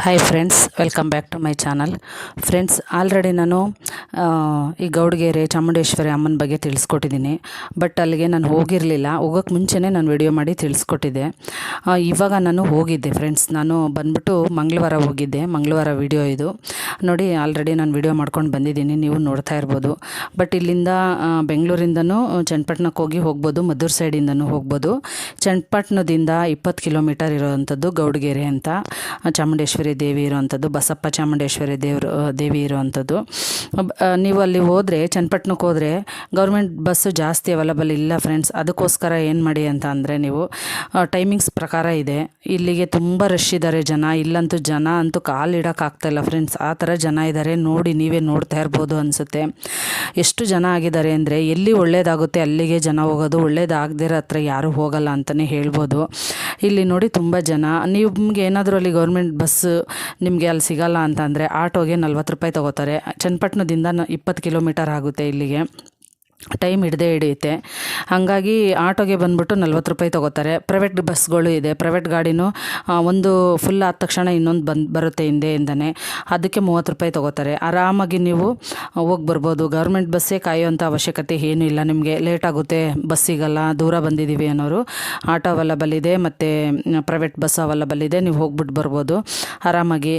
Hi friends, welcome back to my channel. Friends, already ನಾನು ಈ ಗೌಡಗೆರೆ ಚಾಮುಂಡೇಶ್ವರಿ ಅಮ್ಮನ ಬಗ್ಗೆ ತಿಳಿಸ್ಕೊಟ್ಟಿದ್ದೀನಿ. ಬಟ್ ಅಲ್ಲಿಗೆ ನಾನು ಹೋಗಿರಲಿಲ್ಲ. ಹೋಗೋಕ್ಕೆ ಮುಂಚೆನೇ ನಾನು ವಿಡಿಯೋ ಮಾಡಿ ತಿಳಿಸ್ಕೊಟ್ಟಿದ್ದೆ. ಇವಾಗ ನಾನು ಹೋಗಿದ್ದೆ ಫ್ರೆಂಡ್ಸ್. ನಾನು ಬಂದ್ಬಿಟ್ಟು ಮಂಗಳವಾರ ಹೋಗಿದ್ದೆ. ಮಂಗಳವಾರ ವಿಡಿಯೋ ಇದು ನೋಡಿ. ಆಲ್ರೆಡಿ ನಾನು ವಿಡಿಯೋ ಮಾಡ್ಕೊಂಡು ಬಂದಿದ್ದೀನಿ, ನೀವು ನೋಡ್ತಾ ಇರ್ಬೋದು. ಬಟ್ ಇಲ್ಲಿಂದ ಬೆಂಗಳೂರಿಂದನೂ ಚನ್ನಪಟ್ಟಣಕ್ಕೆ ಹೋಗ್ಬೋದು, ಮದ್ದೂರು ಸೈಡಿಂದನೂ ಹೋಗ್ಬೋದು. ಚನ್ನಪಟ್ಟಣದಿಂದ 20 ಕಿಲೋಮೀಟರ್ ಇರೋವಂಥದ್ದು ಗೌಡಗೆರೆ ಅಂತ ಚಾಮುಂಡೇಶ್ವರಿ ದೇವಿ ಇರೋವಂಥದ್ದು, ಬಸಪ್ಪ ಚಾಮುಂಡೇಶ್ವರಿ ದೇವಿ ಇರೋವಂಥದ್ದು. ನೀವು ಅಲ್ಲಿ ಹೋದರೆ, ಚನ್ನಪಟ್ಟಣಕ್ಕೆ ಹೋದರೆ ಗೌರ್ಮೆಂಟ್ ಬಸ್ಸು ಜಾಸ್ತಿ ಅವೈಲಬಲ್ ಇಲ್ಲ ಫ್ರೆಂಡ್ಸ್. ಅದಕ್ಕೋಸ್ಕರ ಏನು ಮಾಡಿ ಅಂತ ಅಂದರೆ, ನೀವು ಟೈಮಿಂಗ್ಸ್ ಪ್ರಕಾರ ಇದೆ. ಇಲ್ಲಿಗೆ ತುಂಬ ರಶ್ ಇದ್ದಾರೆ ಜನ. ಇಲ್ಲಂತೂ ಜನ ಅಂತೂ ಕಾಲಿಡೋಕ್ಕಾಗ್ತಾಯಿಲ್ಲ ಫ್ರೆಂಡ್ಸ್, ಆ ಥರ ಜನ ಇದ್ದಾರೆ. ನೋಡಿ, ನೀವೇ ನೋಡ್ತಾ ಇರ್ಬೋದು ಅನಿಸುತ್ತೆ. ಎಷ್ಟು ಜನ ಆಗಿದ್ದಾರೆ ಅಂದರೆ, ಎಲ್ಲಿ ಒಳ್ಳೇದಾಗುತ್ತೆ ಅಲ್ಲಿಗೆ ಜನ ಹೋಗೋದು, ಒಳ್ಳೇದಾಗದಿರೋ ಹತ್ರ ಯಾರೂ ಹೋಗಲ್ಲ ಅಂತಲೇ ಹೇಳ್ಬೋದು. ಇಲ್ಲಿ ನೋಡಿ ತುಂಬ ಜನ. ನಿಮ್ಗೆ ಏನಾದರೂ ಅಲ್ಲಿ ಗೌರ್ಮೆಂಟ್ ಬಸ್ಸು ನಿಮಗೆ ಅಲ್ಲಿ ಸಿಗಲ್ಲ ಅಂತಂದರೆ ಆಟೋಗೆ 40 ರೂಪಾಯಿ ತೊಗೋತಾರೆ. ಚನ್ನಪಟ್ಟಣದಿಂದ 20 ಕಿಲೋಮೀಟರ್ ಆಗುತ್ತೆ ಇಲ್ಲಿಗೆ, ಟೈಮ್ ಹಿಡಿಯುತ್ತೆ. ಹಾಗಾಗಿ ಆಟೋಗೆ ಬಂದ್ಬಿಟ್ಟು 40 ರೂಪಾಯಿ ತೊಗೋತಾರೆ. ಪ್ರೈವೇಟ್ ಬಸ್ಗಳು ಇದೆ, ಪ್ರೈವೇಟ್ ಗಾಡಿನೂ ಒಂದು ಫುಲ್ ಆದ ತಕ್ಷಣ ಇನ್ನೊಂದು ಬರುತ್ತೆ ಹಿಂದೆಯಿಂದನೇ, ಅದಕ್ಕೆ 30 ರೂಪಾಯಿ ತೊಗೋತಾರೆ. ಆರಾಮಾಗಿ ನೀವು ಹೋಗಿ ಬರ್ಬೋದು. ಗೌರ್ಮೆಂಟ್ ಬಸ್ಸೇ ಕಾಯೋವಂಥ ಅವಶ್ಯಕತೆ ಏನೂ ಇಲ್ಲ. ನಿಮಗೆ ಲೇಟ್ ಆಗುತ್ತೆ, ಬಸ್ ಸಿಗಲ್ಲ, ದೂರ ಬಂದಿದ್ದೀವಿ ಅನ್ನೋರು ಆಟೋ ಅವೈಲಬಲ್ ಇದೆ, ಮತ್ತು ಪ್ರೈವೇಟ್ ಬಸ್ ಅವೈಲಬಲ್ ಇದೆ. ನೀವು ಹೋಗ್ಬಿಟ್ಟು ಬರ್ಬೋದು ಆರಾಮಾಗಿ.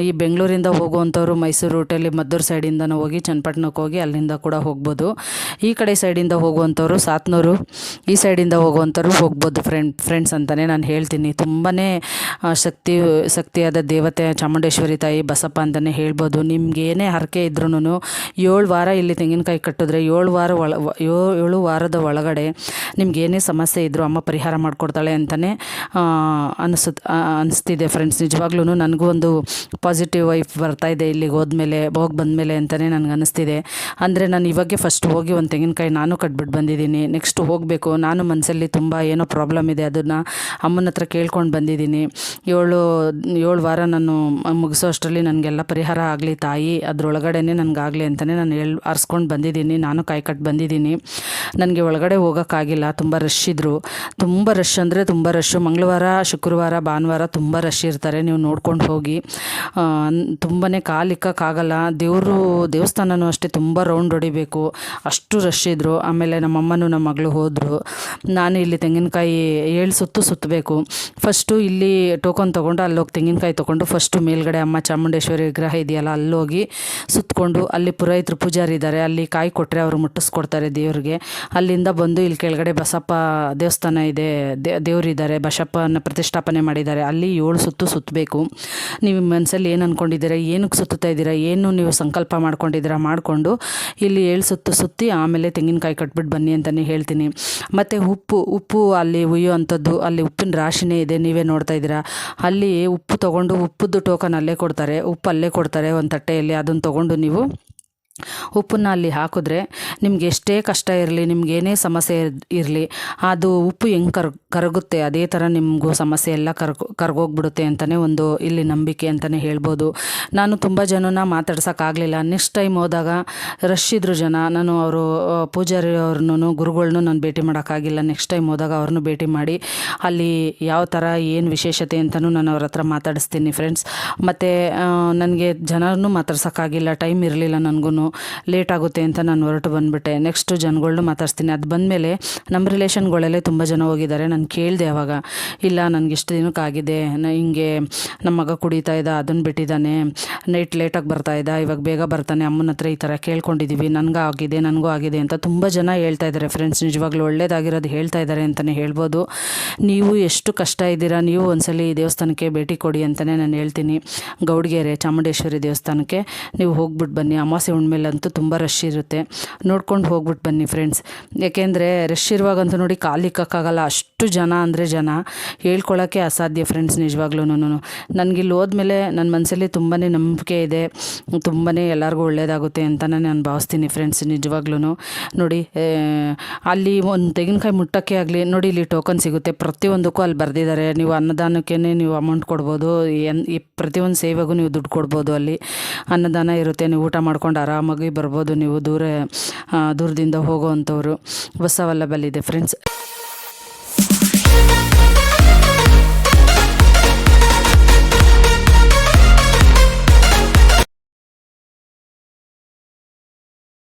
ಈ ಬೆಂಗಳೂರಿಂದ ಹೋಗುವಂಥವ್ರು ಮೈಸೂರು ರೂಟಲ್ಲಿ ಮದ್ದೂರು ಸೈಡಿಂದನೂ ಹೋಗಿ ಚನ್ನಪಟ್ಟಣಕ್ಕೆ ಹೋಗಿ ಅಲ್ಲಿಂದ ಕೂಡ ಹೋಗ್ಬೋದು. ಈ ಕಡೆ ಸೈಡಿಂದ ಹೋಗುವಂಥವ್ರು ಸಾತ್ನೂರು, ಈ ಸೈಡಿಂದ ಹೋಗುವಂಥವ್ರು ಹೋಗ್ಬೋದು ಫ್ರೆಂಡ್ಸ್ ಅಂತಲೇ ನಾನು ಹೇಳ್ತೀನಿ. ತುಂಬಾ ಶಕ್ತಿಯಾದ ದೇವತೆ ಚಾಮುಂಡೇಶ್ವರಿ ತಾಯಿ ಬಸಪ್ಪ ಅಂತಲೇ ಹೇಳ್ಬೋದು. ನಿಮ್ಗೆ ಏನೇ ಹರಕೆ ಇದ್ರೂ 7 ವಾರ ಇಲ್ಲಿ ತೆಂಗಿನಕಾಯಿ ಕಟ್ಟಿದ್ರೆ 7 ವಾರದ ಒಳಗಡೆ ನಿಮ್ಗೆ ಏನೇ ಸಮಸ್ಯೆ ಇದ್ದರೂ ಅಮ್ಮ ಪರಿಹಾರ ಮಾಡಿಕೊಡ್ತಾಳೆ ಅಂತಲೇ ಅನಿಸ್ತಿದೆ ಫ್ರೆಂಡ್ಸ್. ನಿಜವಾಗ್ಲೂ ನನಗೂ ಒಂದು ಪಾಸಿಟಿವ್ ವೈಫ್ ಬರ್ತಾಯಿದೆ ಇಲ್ಲಿಗೆ ಹೋಗಿ ಬಂದಮೇಲೆ ಅಂತಲೇ ನನಗೆ ಅನ್ನಿಸ್ತಿದೆ. ಅಂದರೆ ನಾನು ಇವಾಗೆ ಫಸ್ಟ್ ಹೋಗಿ ಒಂದು ತೆಂಗಿನಕಾಯಿ ನಾನು ಕಟ್ಬಿಟ್ಟು ಬಂದಿದ್ದೀನಿ. ನೆಕ್ಸ್ಟ್ ಹೋಗಬೇಕು. ನಾನು ಮನಸ್ಸಲ್ಲಿ ತುಂಬ ಏನೋ ಪ್ರಾಬ್ಲಮ್ ಇದೆ, ಅದನ್ನು ಅಮ್ಮನ ಹತ್ರ ಕೇಳ್ಕೊಂಡು ಬಂದಿದ್ದೀನಿ. 7 ವಾರ ನಾನು ಮುಗಿಸೋ ಅಷ್ಟರಲ್ಲಿ ನನಗೆಲ್ಲ ಪರಿಹಾರ ಆಗಲಿ ತಾಯಿ, ಅದರೊಳಗಡೆ ನನಗಾಗಲಿ ಅಂತಲೇ ನಾನು ಆರಿಸ್ಕೊಂಡು ಬಂದಿದ್ದೀನಿ. ನಾನು ಕಾಯಿ ಕಟ್ಟು ಬಂದಿದ್ದೀನಿ. ನನಗೆ ಒಳಗಡೆ ಹೋಗೋಕ್ಕಾಗಿಲ್ಲ, ತುಂಬ ರಶ್ ಇದ್ದರು. ತುಂಬ ರಶ್ ಅಂದರೆ ತುಂಬ ರಶ್ಶು. ಮಂಗಳವಾರ, ಶುಕ್ರವಾರ, ಭಾನುವಾರ ತುಂಬ ರಶ್ ಇರ್ತಾರೆ. ನೀವು ನೋಡ್ಕೊಂಡು ಹೋಗಿ. ತುಂಬಾ ಕಾಲಿಕ್ಕೋಕ್ಕಾಗಲ್ಲ. ದೇವಸ್ಥಾನವೂ ಅಷ್ಟೇ, ತುಂಬ ರೌಂಡ್ ಹೊಡಿಬೇಕು, ಅಷ್ಟು ರಶ್ ಇದ್ದರು. ಆಮೇಲೆ ನಮ್ಮಮ್ಮನೂ ನಮ್ಮ ಮಗಳು ಹೋದರು. ನಾನು ಇಲ್ಲಿ ತೆಂಗಿನಕಾಯಿ 7 ಸುತ್ತು ಸುತ್ತಬೇಕು. ಫಸ್ಟು ಇಲ್ಲಿ ಟೋಕನ್ ತೊಗೊಂಡು ಅಲ್ಲೋಗಿ ತೆಂಗಿನಕಾಯಿ ತೊಗೊಂಡು ಫಸ್ಟು ಮೇಲ್ಗಡೆ ಅಮ್ಮ ಚಾಮುಂಡೇಶ್ವರಿ ವಿಗ್ರಹ ಇದೆಯಲ್ಲ ಅಲ್ಲೋಗಿ ಸುತ್ತಕೊಂಡು, ಅಲ್ಲಿ ಪುರೋಹಿತರು ಪೂಜಾರಿ ಇದ್ದಾರೆ, ಅಲ್ಲಿ ಕಾಯಿ ಕೊಟ್ಟರೆ ಅವರು ಮುಟ್ಟಿಸ್ಕೊಡ್ತಾರೆ ದೇವ್ರಿಗೆ. ಅಲ್ಲಿಂದ ಬಂದು ಇಲ್ಲಿ ಕೆಳಗಡೆ ಬಸಪ್ಪ ದೇವಸ್ಥಾನ ಇದೆ, ದೇವರಿದ್ದಾರೆ, ಬಸಪ್ಪನ ಪ್ರತಿಷ್ಠಾಪನೆ ಮಾಡಿದ್ದಾರೆ. ಅಲ್ಲಿ 7 ಸುತ್ತು ಸುತ್ತಬೇಕು. ನೀವು ಮನಸ್ಸಲ್ಲಿ ಏನು ಅಂದ್ಕೊಂಡಿದ್ದೀರಾ, ಏನಕ್ಕೆ ಸುತ್ತಾ ಇದ್ದೀರಾ, ಏನು ನೀವು ಸಂಕಲ್ಪ ಮಾಡ್ಕೊಂಡಿದ್ದೀರಾ ಮಾಡಿಕೊಂಡು ಇಲ್ಲಿ 7 ಸುತ್ತು ಸುತ್ತಿ ಆಮೇಲೆ ತೆಂಗಿನಕಾಯಿ ಕಟ್ಬಿಟ್ಟು ಬನ್ನಿ ಅಂತಲೇ ಹೇಳ್ತೀನಿ. ಮತ್ತು ಉಪ್ಪು ಅಲ್ಲಿ ಹುಯ್ಯುವಂಥದ್ದು, ಅಲ್ಲಿ ಉಪ್ಪಿನ ರಾಶಿನೇ ಇದೆ, ನೀವೇ ನೋಡ್ತಾ ಇದ್ದೀರಾ. ಅಲ್ಲಿ ಉಪ್ಪು ತೊಗೊಂಡು, ಉಪ್ಪದ್ದು ಟೋಕನ್ ಅಲ್ಲೇ ಕೊಡ್ತಾರೆ, ಉಪ್ಪು ಅಲ್ಲೇ ಕೊಡ್ತಾರೆ ಒಂದು ತಟ್ಟೆಯಲ್ಲಿ. ಅದನ್ನು ತೊಗೊಂಡು ನೀವು ಉಪ್ಪನ್ನು ಅಲ್ಲಿ ಹಾಕಿದ್ರೆ ನಿಮ್ಗೆ ಎಷ್ಟೇ ಕಷ್ಟ ಇರಲಿ, ನಿಮ್ಗೇನೇ ಸಮಸ್ಯೆ ಇರಲಿ, ಅದು ಉಪ್ಪು ಹೆಂಗೆ ಕರಗುತ್ತೆ ಅದೇ ಥರ ನಿಮಗೂ ಸಮಸ್ಯೆ ಎಲ್ಲ ಕರ್ಗೋಗ್ಬಿಡುತ್ತೆ ಅಂತಲೇ ಒಂದು ಇಲ್ಲಿ ನಂಬಿಕೆ ಅಂತಲೇ ಹೇಳ್ಬೋದು. ನಾನು ತುಂಬ ಜನನ ಮಾತಾಡ್ಸೋಕ್ಕಾಗಲಿಲ್ಲ. ನೆಕ್ಸ್ಟ್ ಟೈಮ್ ಹೋದಾಗ ರಶ್ ಇದ್ರು ಜನ. ನಾನು ಅವರು ಪೂಜಾರಿ ಅವ್ರನ್ನೂ ಗುರುಗಳ್ನೂ ನಾನು ಭೇಟಿ ಮಾಡೋಕ್ಕಾಗಿಲ್ಲ. ನೆಕ್ಸ್ಟ್ ಟೈಮ್ ಹೋದಾಗ ಅವ್ರನ್ನೂ ಭೇಟಿ ಮಾಡಿ ಅಲ್ಲಿ ಯಾವ ಥರ ಏನು ವಿಶೇಷತೆ ಅಂತಲೂ ನಾನು ಅವ್ರ ಹತ್ರ ಮಾತಾಡಿಸ್ತೀನಿ ಫ್ರೆಂಡ್ಸ್. ಮತ್ತು ನನಗೆ ಜನರನ್ನೂ ಮಾತಾಡ್ಸೋಕ್ಕಾಗಿಲ್ಲ, ಟೈಮ್ ಇರಲಿಲ್ಲ, ನನಗೂ ಲೇಟ್ ಆಗುತ್ತೆ ಅಂತ ನಾನು ಹೊರಟು ಬಂದುಬಿಟ್ಟೆ. ನೆಕ್ಸ್ಟು ಜನಗಳ್ನು ಮಾತಾಡ್ಸ್ತೀನಿ. ಅದು ಬಂದಮೇಲೆ ನಮ್ಮ ರಿಲೇಷನ್ಗಳಲ್ಲೇ ತುಂಬ ಜನ ಹೋಗಿದ್ದಾರೆ. ನಾನು ಕೇಳಿದೆ ಅವಾಗ, ಇಲ್ಲ ನನಗೆ ಇಷ್ಟು ದಿನಕ್ಕಾಗಿದೆ, ಹಿಂಗೆ ನಮ್ಮ ಮಗ ಕುಡಿತಾ ಇದ್ದ, ಅದನ್ನು ಬಿಟ್ಟಿದ್ದಾನೆ, ನೈಟ್ ಲೇಟಾಗಿ ಬರ್ತಾಯಿದ್ದ, ಇವಾಗ ಬೇಗ ಬರ್ತಾನೆ, ಅಮ್ಮನ ಹತ್ರ ಈ ಥರ ಕೇಳ್ಕೊಂಡಿದ್ದೀವಿ, ನನಗೂ ಆಗಿದೆ ಅಂತ ತುಂಬ ಜನ ಹೇಳ್ತಾ ಇದ್ದಾರೆ ಫ್ರೆಂಡ್ಸ್. ನಿಜವಾಗ್ಲೂ ಒಳ್ಳೇದಾಗಿರೋದು ಹೇಳ್ತಾ ಇದ್ದಾರೆ ಅಂತಲೇ ಹೇಳ್ಬೋದು. ನೀವು ಎಷ್ಟು ಕಷ್ಟ ಇದ್ದೀರಾ, ನೀವು ಒಂದ್ಸಲಿ ಈ ದೇವಸ್ಥಾನಕ್ಕೆ ಭೇಟಿ ಕೊಡಿ ಅಂತಲೇ ನಾನು ಹೇಳ್ತೀನಿ. ಗೌಡಗೆರೆ ಚಾಮುಂಡೇಶ್ವರಿ ದೇವಸ್ಥಾನಕ್ಕೆ ನೀವು ಹೋಗ್ಬಿಟ್ಟು ಬನ್ನಿ. ಅಮಾವಾಸ್ಯೆ ಹುಣ್ಮೇಲಂತೂ ತುಂಬ ರಶ್ ಇರುತ್ತೆ, ನೋಡ್ಕೊಂಡು ಹೋಗ್ಬಿಟ್ಟು ಬನ್ನಿ ಫ್ರೆಂಡ್ಸ್. ಯಾಕೆಂದರೆ ರಶ್ ಇರುವಾಗಂತೂ ನೋಡಿ ಕಾಲಿಕ್ಕೋಕ್ಕಾಗಲ್ಲ, ಅಷ್ಟು ಜನ ಅಂದರೆ ಜನ ಹೇಳ್ಕೊಳ್ಳೋಕ್ಕೆ ಅಸಾಧ್ಯ ಫ್ರೆಂಡ್ಸ್. ನಿಜವಾಗ್ಲೂ ನನಗಿಲ್ಲಿ ಹೋದ್ಮೇಲೆ ನನ್ನ ಮನಸ್ಸಲ್ಲಿ ತುಂಬಾ ನಂಬಿಕೆ ಇದೆ, ತುಂಬಾ ಎಲ್ಲರಿಗೂ ಒಳ್ಳೆಯದಾಗುತ್ತೆ ಅಂತಲೇ ನಾನು ಭಾವಿಸ್ತೀನಿ ಫ್ರೆಂಡ್ಸ್. ನಿಜವಾಗ್ಲೂ ನೋಡಿ, ಅಲ್ಲಿ ಒಂದು ತೆಂಗಿನಕಾಯಿ ಮುಟ್ಟೋಕ್ಕೆ ಆಗಲಿ ನೋಡಿ, ಇಲ್ಲಿ ಟೋಕನ್ ಸಿಗುತ್ತೆ, ಪ್ರತಿಯೊಂದಕ್ಕೂ ಅಲ್ಲಿ ಬರೆದಿದ್ದಾರೆ. ನೀವು ಅನ್ನದಾನಕ್ಕೆ ನೀವು ಅಮೌಂಟ್ ಕೊಡ್ಬೋದು, ಪ್ರತಿಯೊಂದು ಸೇವೆಗೂ ನೀವು ದುಡ್ಡು ಕೊಡ್ಬೋದು. ಅಲ್ಲಿ ಅನ್ನದಾನ ಇರುತ್ತೆ, ನೀವು ಊಟ ಮಾಡ್ಕೊಂಡು ಆರಾಮಾಗಿ ಬರ್ಬೋದು. ನೀವು ದೂರದಿಂದ ಹೋಗೋವಂಥವ್ರು ಬಸ್ ಅವೈಲಬಲ್ ಇದೆ ಫ್ರೆಂಡ್ಸ್.